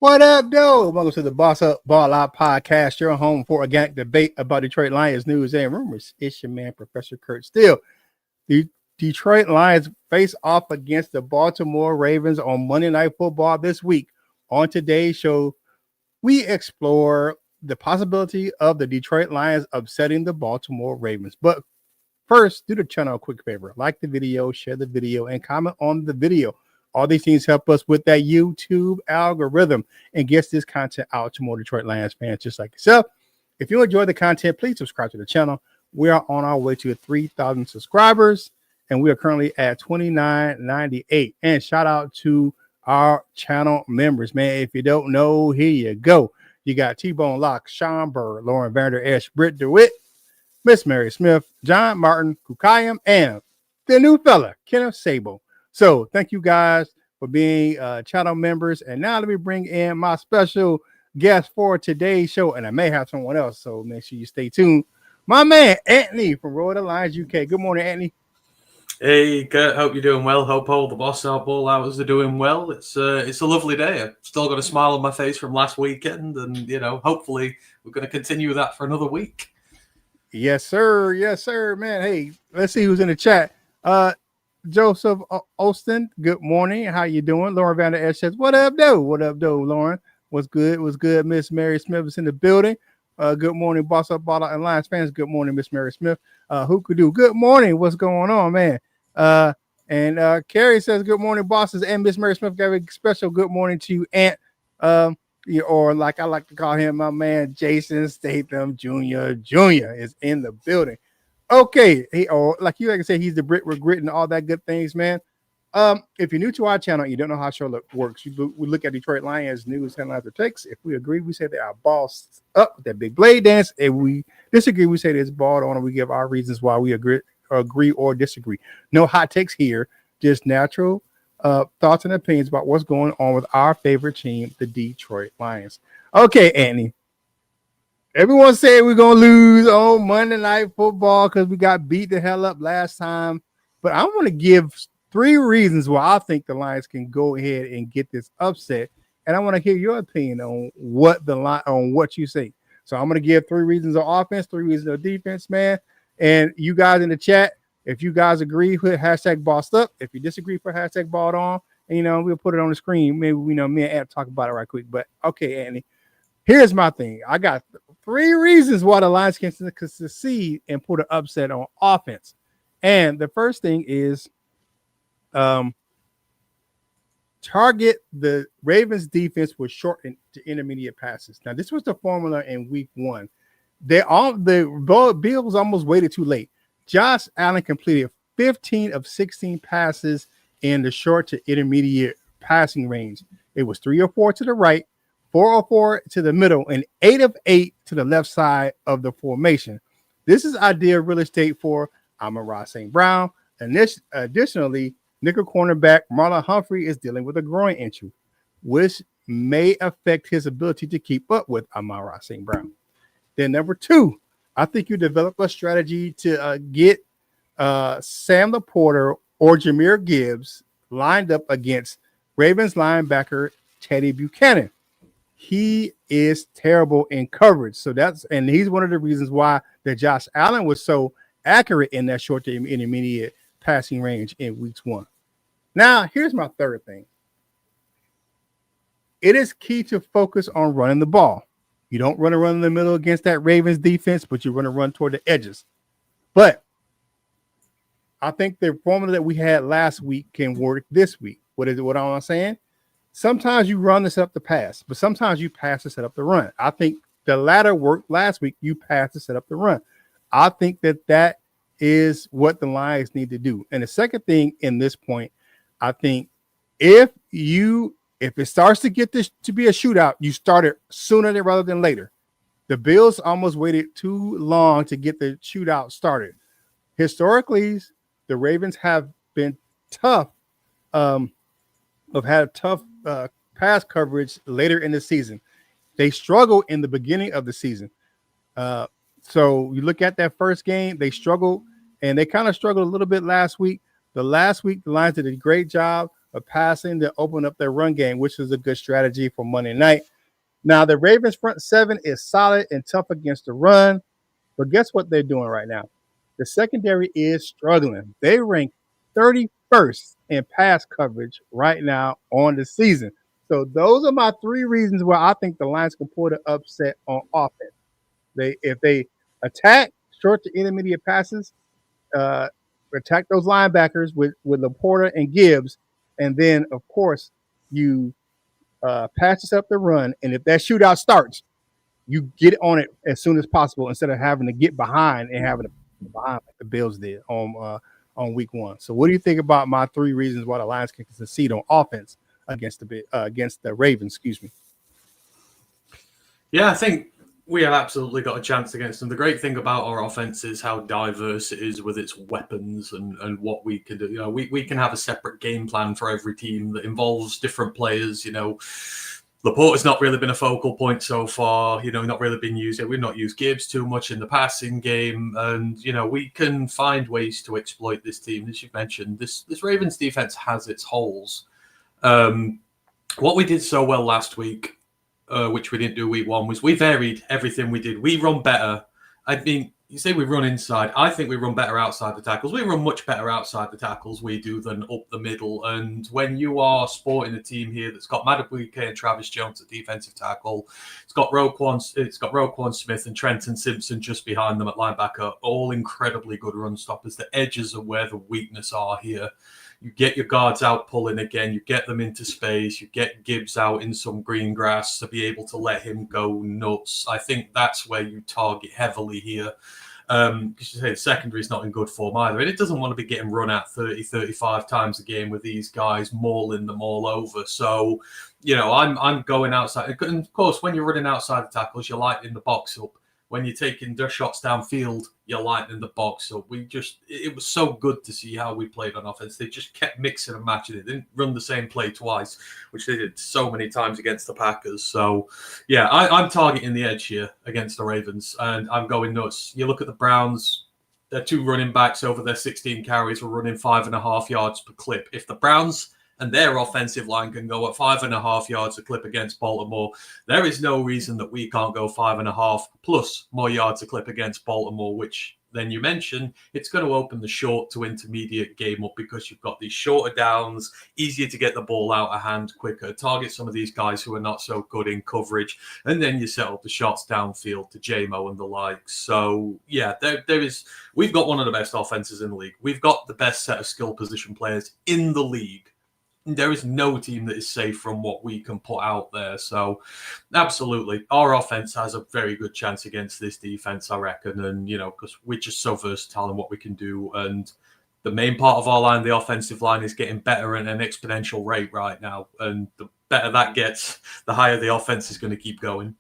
What up, though? Welcome to the Boss Up Ball Out podcast, your home for organic debate about Detroit Lions news and rumors. It's your man, Professor Kurt Steele. The Detroit Lions face off against the Baltimore Ravens on Monday Night Football this week. On today's show, we explore the possibility of the Detroit Lions upsetting the Baltimore Ravens. But first, do the channel a quick favor. Like the video, share the video, and comment on the video. All these things help us with that YouTube algorithm and gets this content out to more Detroit Lions fans just like yourself. If you enjoy the content, please subscribe to the channel. We are on our way to 3,000 subscribers, and we are currently at 29.98. And shout out to our channel members, man. If you don't know, here you go. You got T-Bone Locke, Sean Burr, Lauren Vander Esch, Britt DeWitt, Miss Mary Smith, John Martin, Kukayam, and the new fella, Kenneth Sable. So thank you guys for being channel members. And now let me bring in my special guest for today's show. And I may have someone else, so make sure you stay tuned. My man, Anthony from Road to Lions UK. Good morning, Anthony. Hey, Kurt. Hope you're doing well. Hope all the Boss Out Ball Hours are doing well. It's a lovely day. I've still got a smile on my face from last weekend. And, hopefully we're going to continue that for another week. Yes, sir. Yes, sir, man. Hey, let's see who's in the chat. Joseph Austin, good morning. How you doing? Lauren Vander Esch says, what up, though? What up, though, Lauren? What's good? What's good? Miss Mary Smith is in the building. Good morning, Boss Up, Ball Out, and Lions fans. Good morning, Miss Mary Smith. Who could do? Good morning. What's going on, man? And Carrie says, good morning, bosses. And Miss Mary Smith gave a special good morning to you, Aunt. Or like I like to call him, my man, Jason Statham Jr. is in the building. Okay, like I said, he's the Brit with grit and all that good things, man. If you're new to our channel, you don't know how show works. We look at Detroit Lions news, headlines, or text. If we agree, we say they are bossed up with that big blade dance. If we disagree, we say it's balled on, and we give our reasons why we agree or disagree. No hot takes here, just natural thoughts and opinions about what's going on with our favorite team, the Detroit Lions. Okay, Anthony. Everyone said we're going to lose on Monday Night Football because we got beat the hell up last time. But I want to give 3 reasons why I think the Lions can go ahead and get this upset. And I want to hear your opinion on what you say. So I'm going to give 3 reasons of offense, 3 reasons of defense, man. And you guys in the chat, if you guys agree with hashtag bossed up, if you disagree for hashtag balled on, and we'll put it on the screen. Maybe me and Ant talk about it right quick. But okay, Anthony, here's my thing. I got 3 reasons why the Lions can succeed and put an upset on offense. And the first thing is target the Ravens defense with short to intermediate passes. Now, this was the formula in week 1. The Bills almost waited too late. Josh Allen completed 15 of 16 passes in the short to intermediate passing range. It was 3 or 4 to the right, 4 or 4 to the middle, and 8 of 8 to the left side of the formation. This is ideal real estate for Amon-Ra St. Brown. And additionally, nickel cornerback Marlon Humphrey is dealing with a groin injury, which may affect his ability to keep up with Amon-Ra St. Brown. Then number 2, I think you develop a strategy to get Sam Laporta or Jahmyr Gibbs lined up against Ravens linebacker Teddy Buchanan. He is terrible in coverage. And he's one of the reasons why that Josh Allen was so accurate in that short to intermediate passing range in week 1. Now, here's my third thing. It is key to focus on running the ball. You don't run in the middle against that Ravens defense, but you run toward the edges. But I think the formula that we had last week can work this week. What I'm saying? Sometimes you run to set up the pass, but sometimes you pass to set up the run. I think the latter worked last week. You pass to set up the run. I think that is what the Lions need to do. And the second thing in this point, I think if it starts to get this to be a shootout, you start it sooner rather than later. The Bills almost waited too long to get the shootout started. Historically, the Ravens have been tough, have had tough pass coverage later in the season. They struggled in the beginning of the season. So you look at that first game, they struggled, and they kind of struggled a little bit last week. The Lions did a great job but passing to open up their run game, which is a good strategy for Monday night. Now, the Ravens front seven is solid and tough against the run, but guess what they're doing right now? The secondary is struggling. They rank 31st in pass coverage right now on the season. So those are my three reasons why I think the Lions can pull the upset on offense. If they attack short to intermediate passes, attack those linebackers with Laporta and Gibbs, and then of course you patches up the run. And if that shootout starts, you get on it as soon as possible instead of having to get behind and having to behind like the Bills did on week one. So what do you think about my three reasons why the Lions can succeed on offense against the Ravens? Excuse me. Yeah, I think we have absolutely got a chance against them. The great thing about our offense is how diverse it is with its weapons and what we can do. You know, we can have a separate game plan for every team that involves different players. You know, Laporta's not really been a focal point so far. You know, not really been used. We've not used Gibbs too much in the passing game, and you know, we can find ways to exploit this team. As you've mentioned, this Ravens defense has its holes. What we did so well last week, which we didn't do week one, was we varied everything we did. We run better. I mean, you say we run inside. I think we run better outside the tackles. We run much better outside the tackles we do than up the middle. And when you are sporting a team here that's got Madubuike and Travis Jones at defensive tackle, it's got Roquan Smith and Trenton Simpson just behind them at linebacker, all incredibly good run stoppers. The edges are where the weakness are here. You get your guards out pulling again. You get them into space. You get Gibbs out in some green grass to be able to let him go nuts. I think that's where you target heavily here. Because you say the secondary is not in good form either. And it doesn't want to be getting run at 30, 35 times a game with these guys mauling them all over. So, you know, I'm going outside. And of course, when you're running outside the tackles, you're lighting the box up. When you're taking their shots downfield, you're lightening the box. So it was so good to see how we played on offense. They just kept mixing and matching it. They didn't run the same play twice, which they did so many times against the Packers. So, yeah, I'm targeting the edge here against the Ravens, and I'm going nuts. You look at the Browns, their two running backs over their 16 carries were running 5.5 yards per clip. If the Browns and their offensive line can go at 5.5 yards a clip against Baltimore, there is no reason that we can't go 5.5 plus more yards a clip against Baltimore, which then you mentioned, it's going to open the short to intermediate game up because you've got these shorter downs, easier to get the ball out of hand quicker, target some of these guys who are not so good in coverage, and then you set up the shots downfield to JMO and the likes. So, yeah, we've got one of the best offenses in the league. We've got the best set of skill position players in the league. There is no team that is safe from what we can put out there. So, absolutely, our offense has a very good chance against this defense, I reckon. And, you know, because we're just so versatile in what we can do. And the main part of our line, the offensive line, is getting better at an exponential rate right now. And the better that gets, the higher the offense is going to keep going.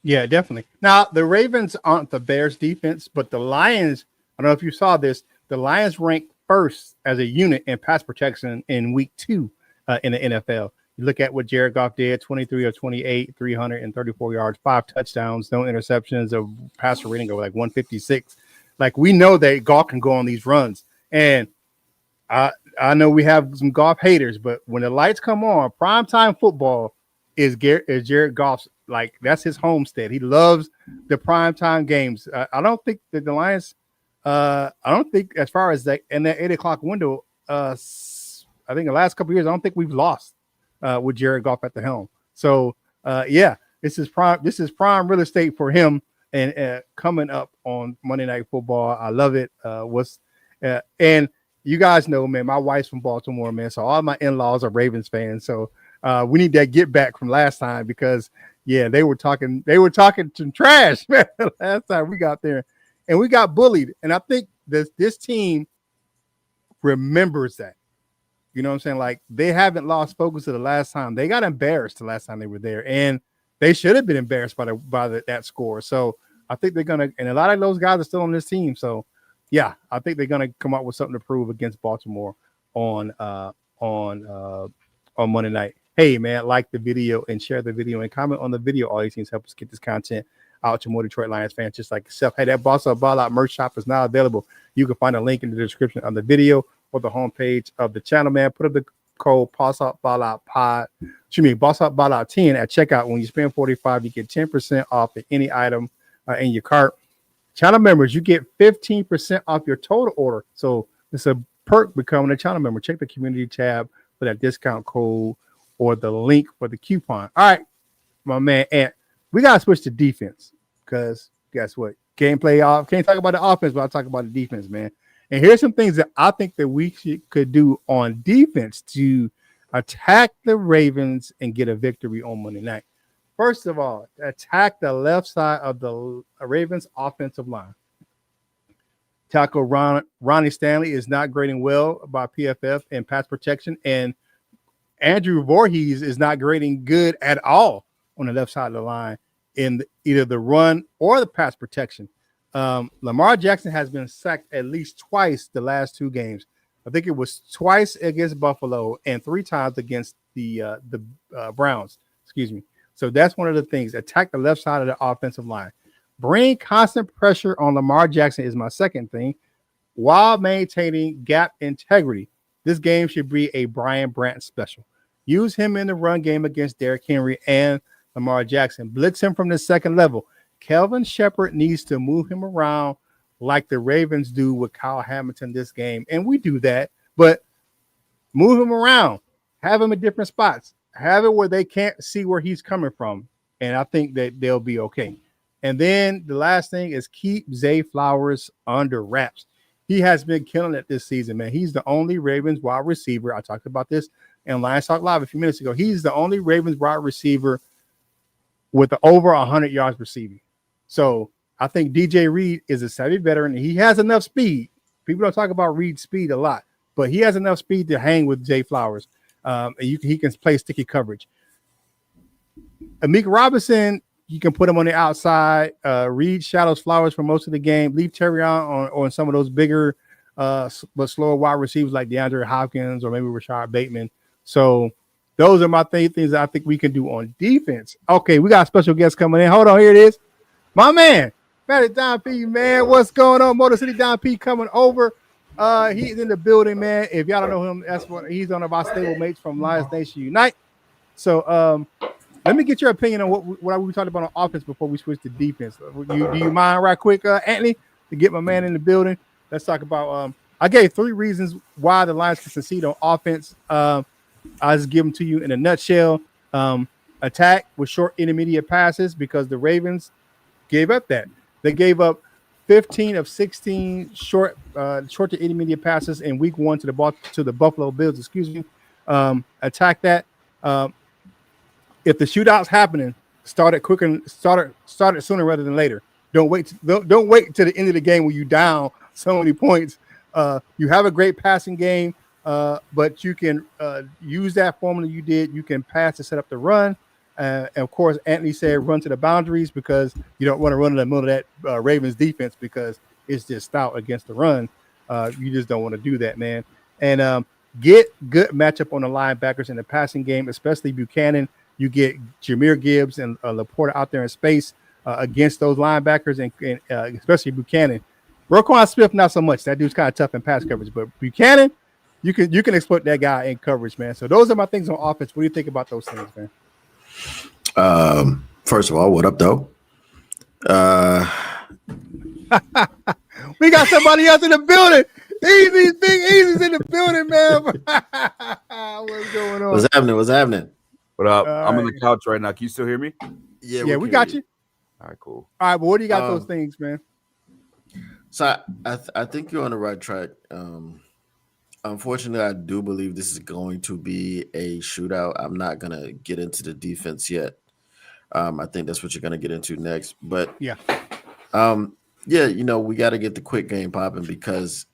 Yeah, definitely. Now, the Ravens aren't the Bears defense, but the Lions, I don't know if you saw this, the Lions rank first as a unit in pass protection in week 2 in the NFL. You look at what Jared Goff did, 23 of 28, 334 yards, 5 touchdowns, no interceptions, a passer rating of like 156. Like, we know that Goff can go on these runs. And I know we have some Goff haters, but when the lights come on, primetime football is Jared Goff's, like, that's his homestead. He loves the primetime games. I don't think that the Lions I don't think, as far as that in that 8 o'clock window, I think the last couple of years, I don't think we've lost with Jared Goff at the helm. So yeah, this is prime real estate for him. And coming up on Monday Night Football, I love it. And you guys know, man, my wife's from Baltimore, man. So all my in-laws are Ravens fans. So we need that get back from last time because yeah, they were talking some trash, man, last time we got there. And we got bullied. And I think this team remembers that. You know what I'm saying? Like, they haven't lost focus of the last time. They got embarrassed the last time they were there. And they should have been embarrassed by that score. So I think they're going to – and a lot of those guys are still on this team. So, yeah, I think they're going to come up with something to prove against Baltimore on Monday night. Hey, man, like the video and share the video and comment on the video. All these things help us get this content out to more Detroit Lions fans just like yourself. Hey, that Boss Up Ball Out merch shop is now available. You can find a link in the description of the video or the homepage of the channel, man. Put up the code Boss Up Ball Out Pod. Boss Up Ball Out 10 at checkout. When you spend 45, you get 10% off of any item in your cart. Channel members, you get 15% off your total order. So it's a perk becoming a channel member. Check the community tab for that discount code or the link for the coupon. All right, my man, Ant, we gotta switch to defense because guess what? Can't talk about the offense, but I'll talk about the defense, man. And here's some things that I think that we could do on defense to attack the Ravens and get a victory on Monday night. First of all, attack the left side of the Ravens offensive line. Tackle Ronnie Stanley is not grading well by PFF in pass protection, and Andrew Voorhees is not grading good at all on the left side of the line in either the run or the pass protection. Lamar Jackson has been sacked at least twice the last 2 games. I think it was twice against Buffalo and 3 times against the Browns. Excuse me. So that's one of the things. Attack the left side of the offensive line. Bring constant pressure on Lamar Jackson is my second thing, while maintaining gap integrity. This game should be a Brian Brandt special. Use him in the run game against Derrick Henry and Lamar Jackson. Blitz him from the second level. Kelvin Shepard needs to move him around like the Ravens do with Kyle Hamilton this game. And we do that, but move him around. Have him in different spots. Have it where they can't see where he's coming from. And I think that they'll be okay. And then the last thing is keep Zay Flowers under wraps. He has been killing it this season, man. He's the only Ravens wide receiver. I talked about this in Lions Talk Live a few minutes ago. He's the only Ravens wide receiver with over 100 yards receiving. So I think DJ Reed is a savvy veteran. He has enough speed. People don't talk about Reed's speed a lot, but he has enough speed to hang with Zay Flowers. And he can play sticky coverage. Amik Robinson, you can put him on the outside. Reed shadows Flowers for most of the game. Leave Terry on some of those bigger but slower wide receivers like DeAndre Hopkins or maybe Rashard Bateman. So those are my things that I think we can do on defense. Okay, we got a special guest coming in. Hold on, here it is. My man, Matty Don P, man. What's going on? Motor City Don P coming over. He's in the building, man. If y'all don't know him, that's what he's one of our stable mates from Lions Nation Unite. So let me get your opinion on what we talked about on offense before we switch to defense. Do you mind right quick, Anthony, to get my man in the building? Let's talk about I gave 3 reasons why the Lions can succeed on offense. I'll just give them to you in a nutshell. Attack with short intermediate passes because the Ravens gave up that. They gave up 15 of 16 short to intermediate passes in week 1 to the Buffalo Bills. Excuse me. Attack that. If the shootout's happening, start it sooner rather than later. Don't wait to the end of the game when you down so many points. You have a great passing game, but you can use that formula you did. You can pass to set up the run. And of course, Anthony said run to the boundaries because you don't want to run in the middle of that Ravens defense because it's just stout against the run. You just don't want to do that, man. And get good matchup on the linebackers in the passing game, especially Buchanan. You get Jahmyr Gibbs and Laporta out there in space against those linebackers, and especially Buchanan. Roquan Smith, not so much. That dude's kind of tough in pass coverage, but Buchanan, you can exploit that guy in coverage, man. So those are my things on offense. What do you think about those things, man? First of all, what up, though? We got somebody else in the building. Big Easy's in the building, man. What's going on? What's happening? What up? I'm on the couch right now. Can you still hear me? Yeah, we got you. All right, cool. All right, but what do you got those things, man? So I think you're on the right track. Unfortunately, I do believe this is going to be a shootout. I'm not going to get into the defense yet. I think that's what you're going to get into next. But yeah, we got to get the quick game popping because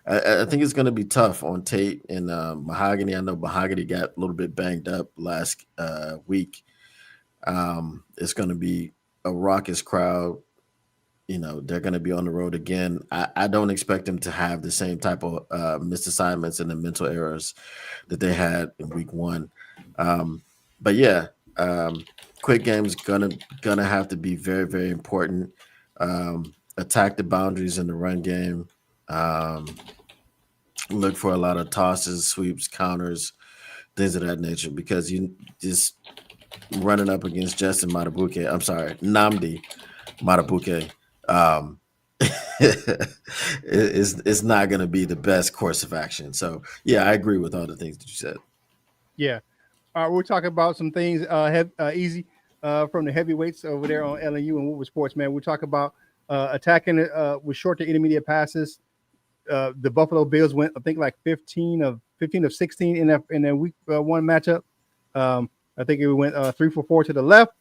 I think it's going to be tough on Tate and Mahogany. I know Mahogany got a little bit banged up last week. It's going to be a raucous crowd. They're going to be on the road again. I don't expect them to have the same type of missed assignments and the mental errors that they had in week 1. But yeah, quick game is gonna have to be very, very important. Attack the boundaries in the run game. look for a lot of tosses, sweeps, counters, things of that nature, because you just running up against Nnamdi Matabuke, it's not going to be the best course of action. So, yeah, I agree with all the things that you said. Yeah. All right, we're talking about some things easy from the heavyweights over there on LNU and Woodward Sports, man. We're talking about attacking with short to intermediate passes. The Buffalo Bills went, I think, like 15 of 16 in their week one matchup. I think it went 3 for 4 to the left,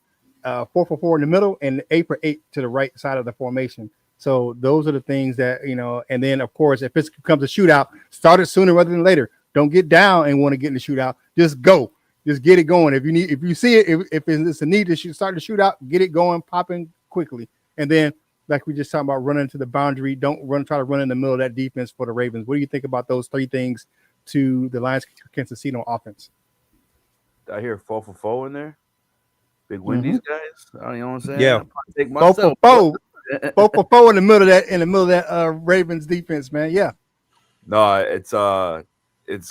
4 for 4 in the middle, and 8 for 8 to the right side of the formation. So those are the things that, and then, of course, if it becomes a shootout, start it sooner rather than later. Don't get down and want to get in the shootout. Just go. Just get it going. If you see it, if it's a need to start the shootout, get it going, popping quickly. And then, like we just talked about, running to the boundary. Don't try to run in the middle of that defense for the Ravens. What do you think about those three things to the Lions Kansas City on offense? I hear 4 for 4 in there. Big win, these guys. I don't know what I'm saying. Yeah, take 4 for 4. 4 for 4 in the middle of that Ravens defense, man. Yeah. No, it's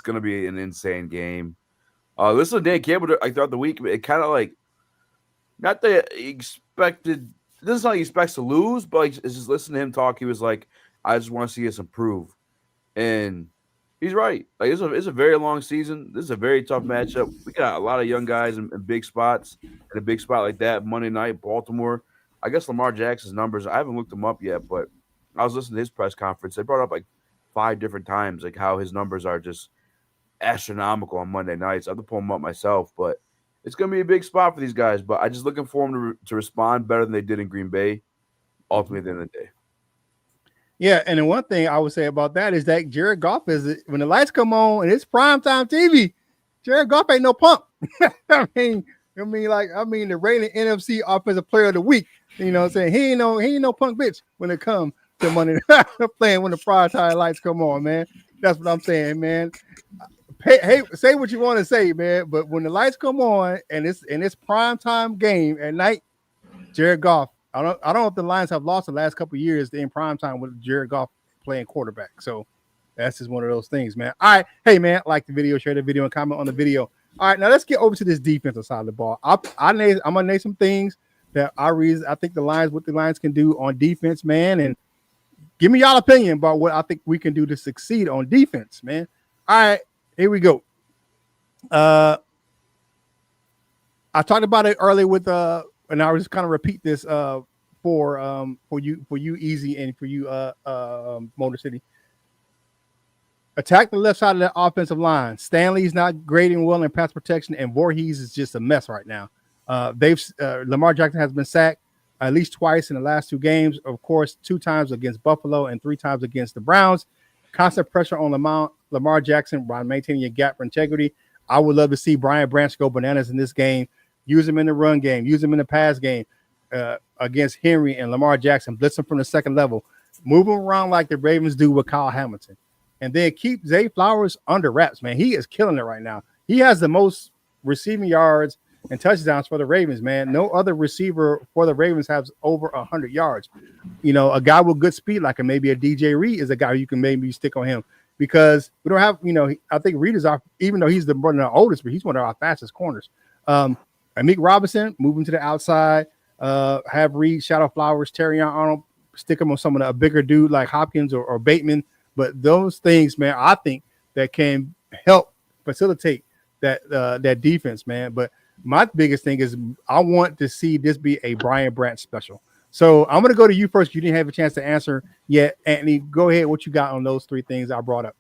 gonna be an insane game. Listen to Dan Campbell throughout the week. It kind of like not that he expected. It doesn't sound like he expects to lose, but like, it's just listen to him talk. He was like, "I just want to see us improve," and he's right. Like it's a very long season. This is a very tough matchup. We got a lot of young guys in big spots. And a big spot like that Monday night, Baltimore. I guess Lamar Jackson's numbers. I haven't looked them up yet, but I was listening to his press conference. They brought up like 5 different times, like how his numbers are just astronomical on Monday nights. I have to pull them up myself, but it's going to be a big spot for these guys. But I'm just looking for them to respond better than they did in Green Bay, ultimately at the end of the day. Yeah, and the one thing I would say about that is that Jared Goff when the lights come on and it's primetime TV, Jared Goff ain't no punk. I mean, the reigning NFC Offensive Player of the Week. You know what I'm saying? He ain't no punk bitch when it comes to money playing when the primetime lights come on, man. That's what I'm saying, man. Hey, say what you want to say, man. But when the lights come on and it's primetime game at night, Jared Goff. I don't know if the Lions have lost the last couple of years in primetime with Jared Goff playing quarterback. So that's just one of those things, man. All right. Hey, man, like the video, share the video, and comment on the video. All right, now let's get over to this defensive side of the ball. I'm gonna name some things that I think what the Lions can do on defense, man, and give me y'all opinion about what I think we can do to succeed on defense, man. All right, here we go. I talked about it earlier with and I was just kind of repeat this for you, Easy, and for you, Motor City. Attack the left side of that offensive line. Stanley's not grading well in pass protection, and Voorhees is just a mess right now. Lamar Jackson has been sacked at least twice in the last 2 games. Of course, 2 times against Buffalo and 3 times against the Browns. Constant pressure on Lamar Jackson while maintaining a gap for integrity. I would love to see Brian Branch go bananas in this game. Use him in the run game. Use him in the pass game against Henry and Lamar Jackson. Blitz him from the second level. Move him around like the Ravens do with Kyle Hamilton. And then keep Zay Flowers under wraps, man. He is killing it right now. He has the most receiving yards and touchdowns for the Ravens, man. No other receiver for the Ravens has over 100 yards. A guy with good speed, like maybe a DJ Reed, is a guy you can maybe stick on him because we don't have, I think Reed is even though he's one of the oldest, but he's one of our fastest corners. Amik Robinson, moving to the outside, have Reed, Shadow Flowers, Terrion Arnold, stick him on some of a bigger dude like Hopkins or Bateman. But those things, man, I think that can help facilitate that defense, man. But my biggest thing is I want to see this be a Brian Branch special. So I'm going to go to you first. You didn't have a chance to answer yet. Anthony, go ahead. What you got on those 3 things I brought up?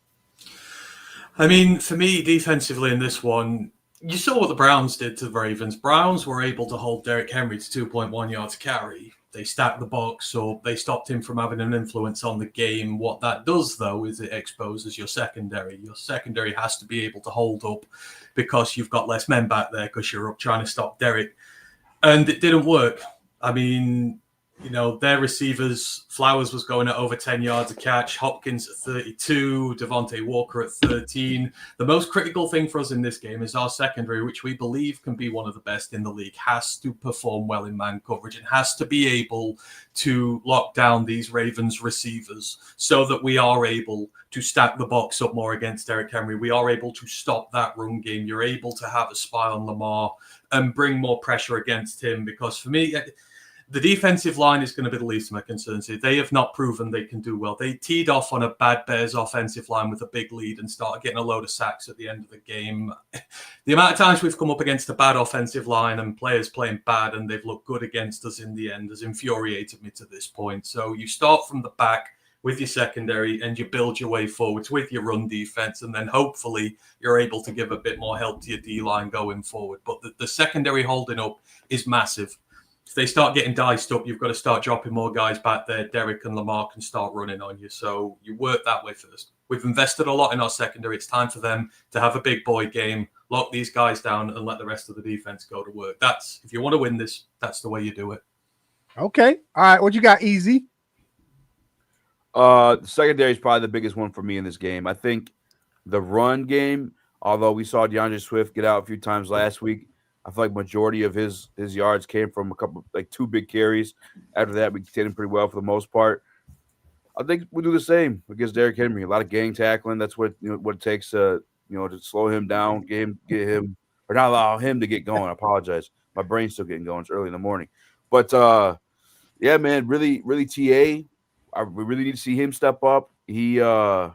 I mean, for me, defensively in this one, you saw what the Browns did to the Ravens. Browns were able to hold Derrick Henry to 2.1 yards carry. They stacked the box, so they stopped him from having an influence on the game. What that does, though, is it exposes your secondary. Your secondary has to be able to hold up because you've got less men back there because you're up trying to stop Derrick. And it didn't work. I mean, You know, their receivers, Flowers was going at over 10 yards a catch, Hopkins at 32, Devontae Walker at 13. The most critical thing for us in this game is our secondary, which we believe can be one of the best in the league, has to perform well in man coverage and has to be able to lock down these Ravens receivers so that we are able to stack the box up more against Derrick Henry. We are able to stop that run game. You're able to have a spy on Lamar and bring more pressure against him, because for me, the defensive line is going to be the least of my concerns here. They have not proven they can do well. They teed off on a bad Bears offensive line with a big lead and started getting a load of sacks at the end of the game. The amount of times we've come up against a bad offensive line and players playing bad and they've looked good against us in the end has infuriated me to this point. So you start from the back with your secondary and you build your way forwards with your run defense, and then hopefully you're able to give a bit more help to your D-line going forward. But the secondary holding up is massive. If they start getting diced up, you've got to start dropping more guys back there. Derek and Lamar can start running on you. So you work that way first. We've invested a lot in our secondary. It's time for them to have a big boy game, lock these guys down, and let the rest of the defense go to work. That's, if you want to win this, that's the way you do it. Okay. All right. What you got, Easy? The secondary is probably the biggest one for me in this game. I think the run game, although we saw DeAndre Swift get out a few times last week, I feel like majority of his yards came from a couple, like 2 big carries. After that, we contained him pretty well for the most part. I think we'll do the same against Derrick Henry. A lot of gang tackling. That's what what it takes to slow him down, get him, or not allow him to get going. I apologize. My brain's still getting going. It's early in the morning. But yeah, man, really TA. We really need to see him step up. He didn't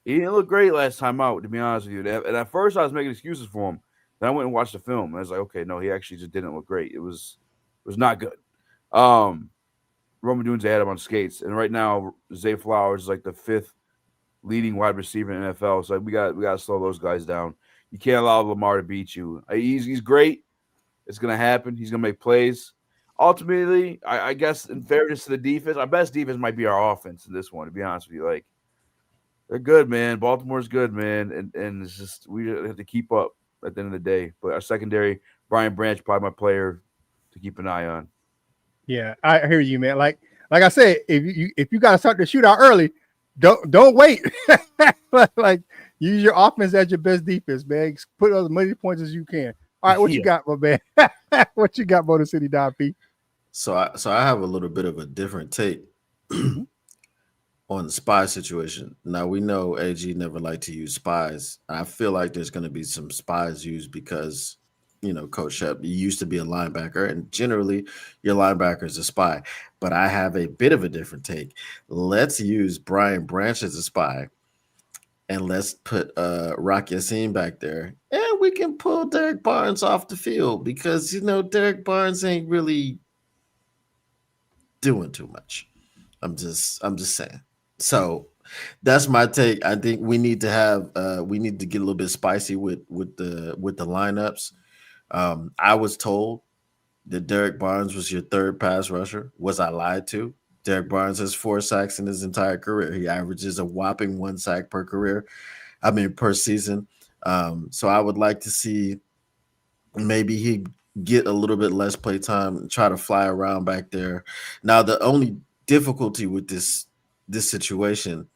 look great last time out, to be honest with you. And at first, I was making excuses for him. Then I went and watched the film, and I was like, okay, no, he actually just didn't look great. It was not good. Roman Dunes had him on skates, and right now Zay Flowers is like the 5th leading wide receiver in the NFL. So we got to slow those guys down. You can't allow Lamar to beat you. He's great. It's gonna happen. He's gonna make plays. Ultimately, I guess in fairness to the defense, our best defense might be our offense in this one. To be honest with you, like they're good, man. Baltimore's good, man, and it's just we have to keep up at the end of the day. But our secondary, Brian Branch, probably my player to keep an eye on. Yeah, I hear you, man. Like I said, if you got to start the shootout early, don't wait. Like use your offense as your best defense, man. Put as many points as you can. All right, what you got, my man? What you got, Motor City Don P? So I have a little bit of a different take on the spy situation. Now we know AG never liked to use spies. I feel like there's going to be some spies used because Coach Shep, you used to be a linebacker, and generally your linebacker is a spy. But I have a bit of a different take. Let's use Brian Branch as a spy, and let's put Rock Yassin back there, and we can pull Derek Barnes off the field because Derek Barnes ain't really doing too much. I'm just saying. So that's my take. I think we need to get a little bit spicy with the lineups. I was told that Derek Barnes was your 3rd pass rusher. Was I lied to? Derek Barnes has 4 sacks in his entire career. He averages a whopping 1 sack per season. So I would like to see maybe he get a little bit less play time and try to fly around back there. Now, the only difficulty with this situation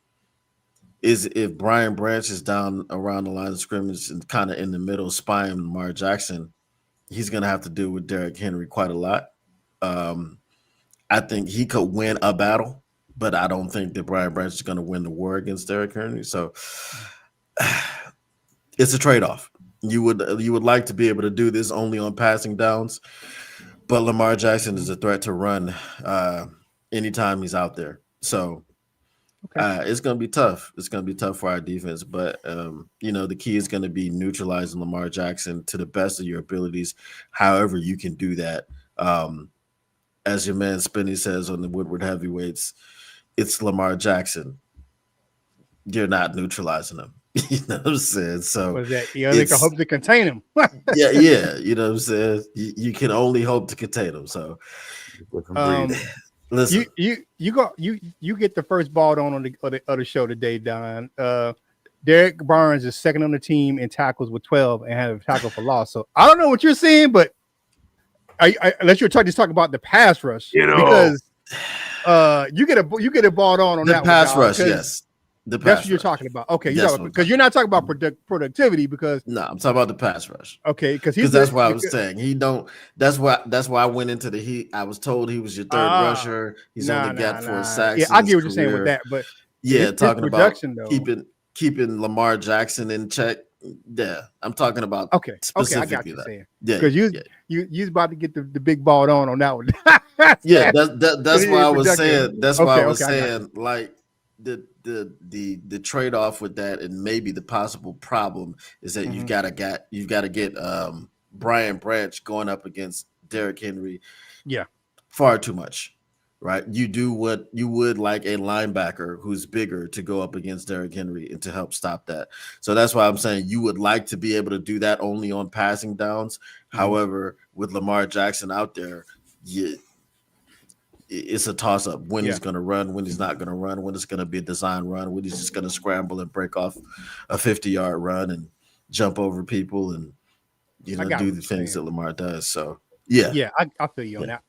is if Brian Branch is down around the line of scrimmage and kind of in the middle spying Lamar Jackson, he's going to have to deal with Derrick Henry quite a lot. I think he could win a battle, but I don't think that Brian Branch is going to win the war against Derrick Henry. So it's a trade-off. You would like to be able to do this only on passing downs, but Lamar Jackson is a threat to run anytime he's out there. So it's going to be tough. It's going to be tough for our defense, but the key is going to be neutralizing Lamar Jackson to the best of your abilities. However you can do that. As your man Spinney says on the Woodward Heavyweights, it's Lamar Jackson. You're not neutralizing him. You know what I'm saying? So what is that? They can hope to contain him. yeah. You know what I'm saying? You can only hope to contain him. So listen, you get the first ball on the other show today, Don. Derek Barnes is 2nd on the team in tackles with 12 and had a tackle for loss. So I don't know what you're seeing, but unless you're just talking about the pass rush, because you get a ball on the that pass one, rush. Yes, the pass that's what you're rush. talking about. Okay, That's because you're not talking about productivity because no, I'm talking about the pass rush. Okay, because that's why I was saying he don't. That's why I went into the heat. I was told he was your third rusher. He's only got 4 sacks. Yeah, in I his get what you're career. saying with that, but Yeah, talking about production though. keeping Lamar Jackson in check. Yeah, I'm talking about specifically I got you that. saying. Yeah, because you about to get the big ball on that one. Yeah, that's why I was saying. That's why I was saying like the trade off with that, and maybe the possible problem is that you've got to get Brian Branch going up against Derrick Henry. Yeah, far too much. Right, you do what you would like a linebacker who's bigger to go up against Derrick Henry and to help stop that. So that's why I'm saying you would like to be able to do that only on passing downs. However, with Lamar Jackson out there, it's a toss up when he's going to run, when he's not going to run, when it's going to be a design run, when he's just going to scramble and break off a 50-yard run and jump over people and do the things that Lamar does. So I feel you on that.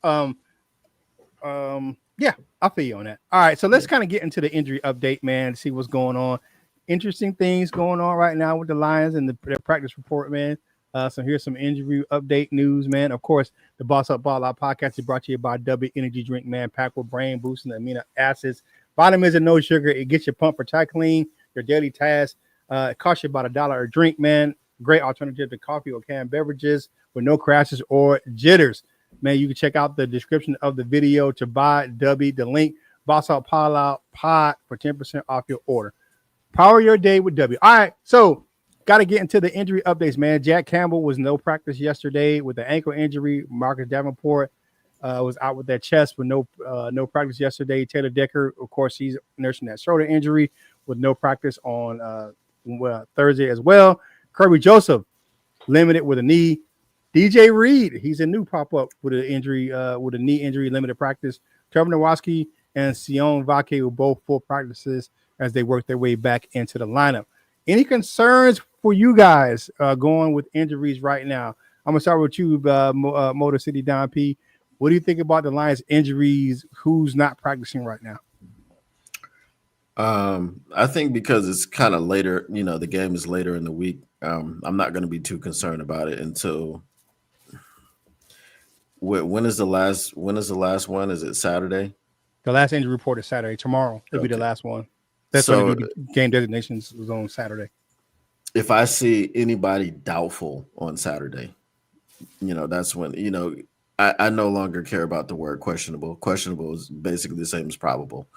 I feel you on that. All right, so let's kind of get into the injury update, man. See what's going on. Interesting things going on right now with the Lions and their practice report, man. So here's some injury update news, man. Of course, the Boss Up Ball Out podcast is brought to you by W Energy Drink, man. Packed with brain boosting amino acids, vitamins, and no sugar. It gets you pumped for tackling your daily tasks. It costs you about $1 a drink, man. Great alternative to coffee or canned beverages with no crashes or jitters. Man, you can check out the description of the video to buy W, the link, Boss Out Ball Out Pod for 10% off your order. Power your day with W. All right, so got to get into the injury updates, man. Jack Campbell was no practice yesterday with the ankle injury. Marcus Davenport was out with that chest with no practice yesterday. Taylor Decker, of course, he's nursing that shoulder injury with no practice on Thursday as well. Kirby Joseph limited with a knee. DJ Reed, he's a new pop-up with an injury, with a knee injury, limited practice. Trevor Nowatzki and Sion Vake were both full practices as they work their way back into the lineup. Any concerns for you guys going with injuries right now? I'm going to start with you, Motor City Don P. What do you think about the Lions injuries? Who's not practicing right now? I think because it's kind of later, the game is later in the week. I'm not going to be too concerned about it until when is the last one? Is it Saturday? The last injury report is Saturday. Tomorrow will be the last one. That's when they do the game designations was on Saturday. If I see anybody doubtful on Saturday, that's when, I no longer care about the word questionable. Questionable is basically the same as probable.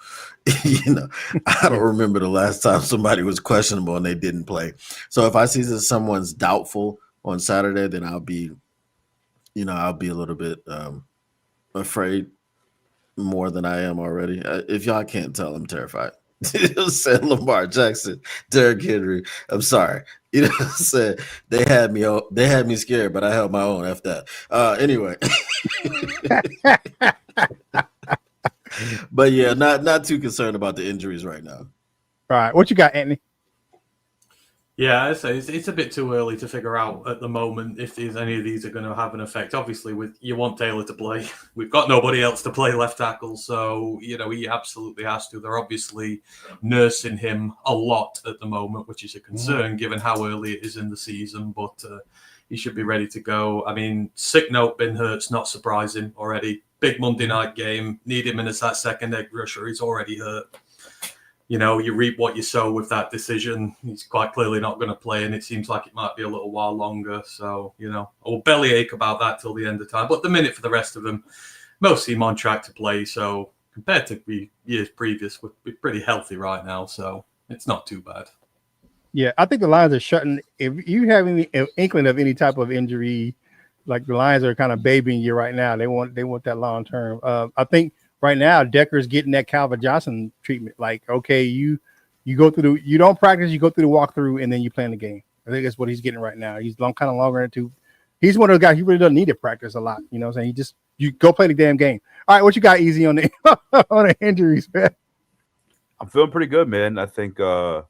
I don't remember the last time somebody was questionable and they didn't play. So if I see that someone's doubtful on Saturday, then I'll be a little bit afraid more than I am already. If y'all can't tell, I'm terrified. Said Lamar Jackson, Derrick Henry. I'm sorry. Said they had me scared, but I held my own. F that. Anyway. But yeah, not too concerned about the injuries right now. All right. What you got, Anthony? Yeah, I'd say it's a bit too early to figure out at the moment if any of these are going to have an effect. Obviously, you want Taylor to play. We've got nobody else to play left tackle, so he absolutely has to. They're obviously nursing him a lot at the moment, which is a concern given how early it is in the season. But he should be ready to go. I mean, sick note, been hurt's not surprising already. Big Monday night game, need him in as that second edge rusher. He's already hurt. You reap what you sow with that decision. He's quite clearly not going to play, and it seems like it might be a little while longer. So, I'll bellyache about that till the end of time. But the minute for the rest of them, most seem on track to play. So, compared to years previous, we're pretty healthy right now. So, it's not too bad. Yeah, I think the Lions are shutting. If you have any inkling of any type of injury, like the Lions are kind of babying you right now. They want that long term. I think. Right now, Decker's getting that Calvin Johnson treatment. Like, okay, you go through you don't practice, you go through the walkthrough, and then you play in the game. I think that's what he's getting right now. He's kind of longer into. He's one of the guys he really doesn't need to practice a lot. You know what I'm saying? You go play the damn game. All right, what you got easy on the on the injuries, man? I'm feeling pretty good, man. I think you look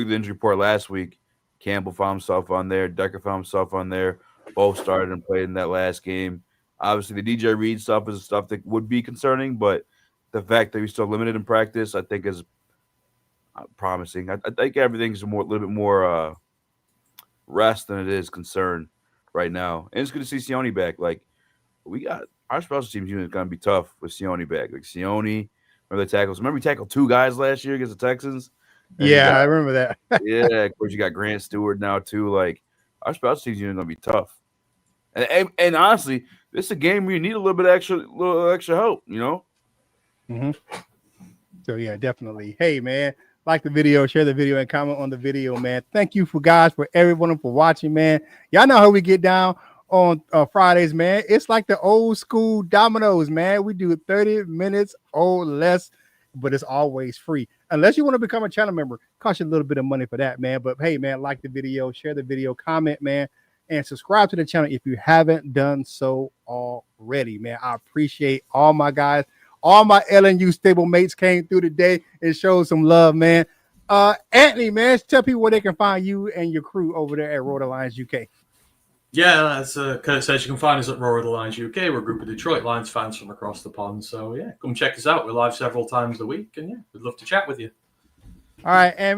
at the injury report last week. Campbell found himself on there. Decker found himself on there. Both started and played in that last game. Obviously, the DJ Reed stuff is stuff that would be concerning, but the fact that he's still limited in practice, I think, is promising. I think everything's a little bit more rest than it is concern right now. And it's good to see Sione back. Like, we got our special teams unit is going to be tough with Sione back. Like, Sione, remember the tackles? Remember we tackled 2 guys last year against the Texans? Yeah, I remember that. Yeah, of course, you got Grant Stewart now, too. Like, our special teams unit is going to be tough. And honestly, this is a game where you need a little extra help, you know? Mm-hmm. So, yeah, definitely. Hey, man, like the video, share the video, and comment on the video, man. Thank you for everyone for watching, man. Y'all know how we get down on Fridays, man. It's like the old school dominoes, man. We do 30 minutes or less, but it's always free. Unless you want to become a channel member, cost you a little bit of money for that, man. But hey, man, like the video, share the video, comment, man, and subscribe to the channel if you haven't done so already, man. I appreciate all my guys. All my LNU stable mates came through today and showed some love, man. Anthony, man, tell people where they can find you and your crew over there at Road Alliance UK. Yeah, as Kurt says, you can find us at Road Alliance UK. We're a group of Detroit Lions fans from across the pond. So, yeah, come check us out. We're live several times a week. And, yeah, we'd love to chat with you. All right, and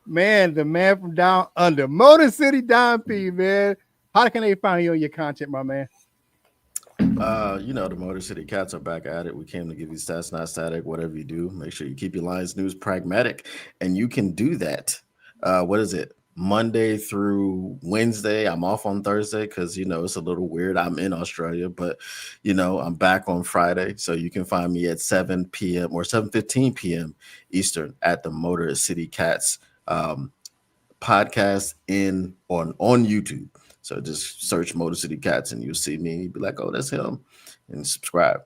man, the man from down under, Motor City Don P, man. How can they find you on your content, my man? The Motor City Cats are back at it. We came to give you stats, not static. Whatever you do, make sure you keep your Lions news pragmatic, and you can do that. What is it? Monday through Wednesday. I'm off on Thursday because it's a little weird. I'm in Australia, but I'm back on Friday, so you can find me at 7 p.m. or 7:15 p.m. Eastern at the Motor City Cats podcast on YouTube. So just search Motor City Cats and you'll see me. You'll be like, oh, that's him. And subscribe.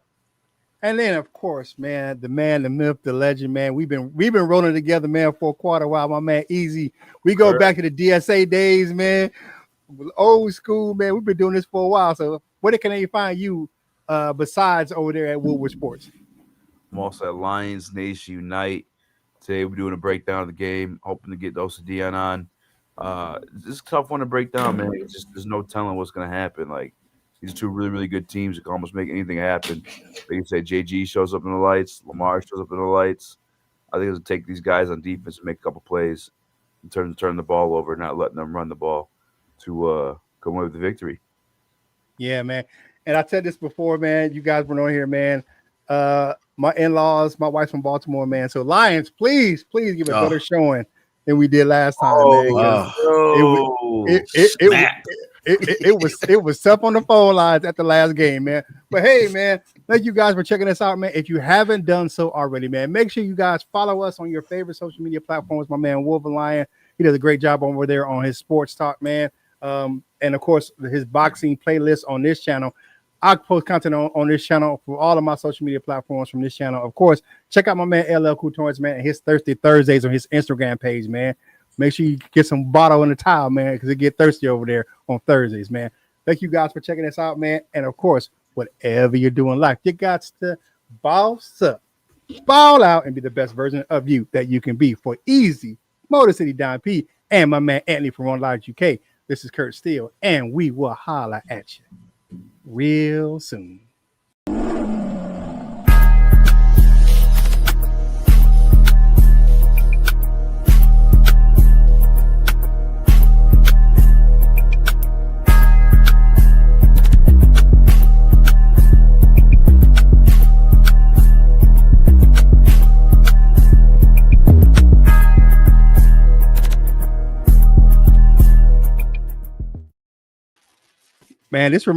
And then, of course, man, the myth, the legend, man. We've been rolling together, man, for quite a while. My man, Easy. We go back to the DSA days, man. Old school, man. We've been doing this for a while. So where can they find you besides over there at Woodward Sports? I'm also at Lions Nation Unite. Today we're doing a breakdown of the game, hoping to get those to Dion on. This is a tough one to break down, man. It's just there's no telling what's going to happen. Like, these are 2 really, really good teams that can almost make anything happen. Like you say, JG shows up in the lights, Lamar shows up in the lights. I think it'll take these guys on defense and make a couple plays in terms of turning the ball over, not letting them run the ball to come away with the victory. Yeah, man. And I said this before, man. You guys were on here, man. My in-laws, my wife's from Baltimore, man. So Lions, please give a better showing than we did last time, man. It was tough on the phone lines at the last game, man. But hey, man, thank you guys for checking us out, man. If you haven't done so already, man, make sure you guys follow us on your favorite social media platforms. My man Wolf and Lion, he does a great job over there on his sports talk, man. And of course, his boxing playlist on this channel. I post content on this channel for all of my social media platforms from this channel. Of course, check out my man LL Couturns, man, and his Thirsty Thursdays on his Instagram page, man. Make sure you get some bottle in the towel, man, because it get thirsty over there on Thursdays, man. Thank you guys for checking us out, man. And of course, whatever you're doing in life, you got to boss up, ball out, and be the best version of you that you can be. For Easy, Motor City Don P, and my man Anthony from Road Alliance UK, this is Kurt Steele, and we will holler at you real soon. Man, this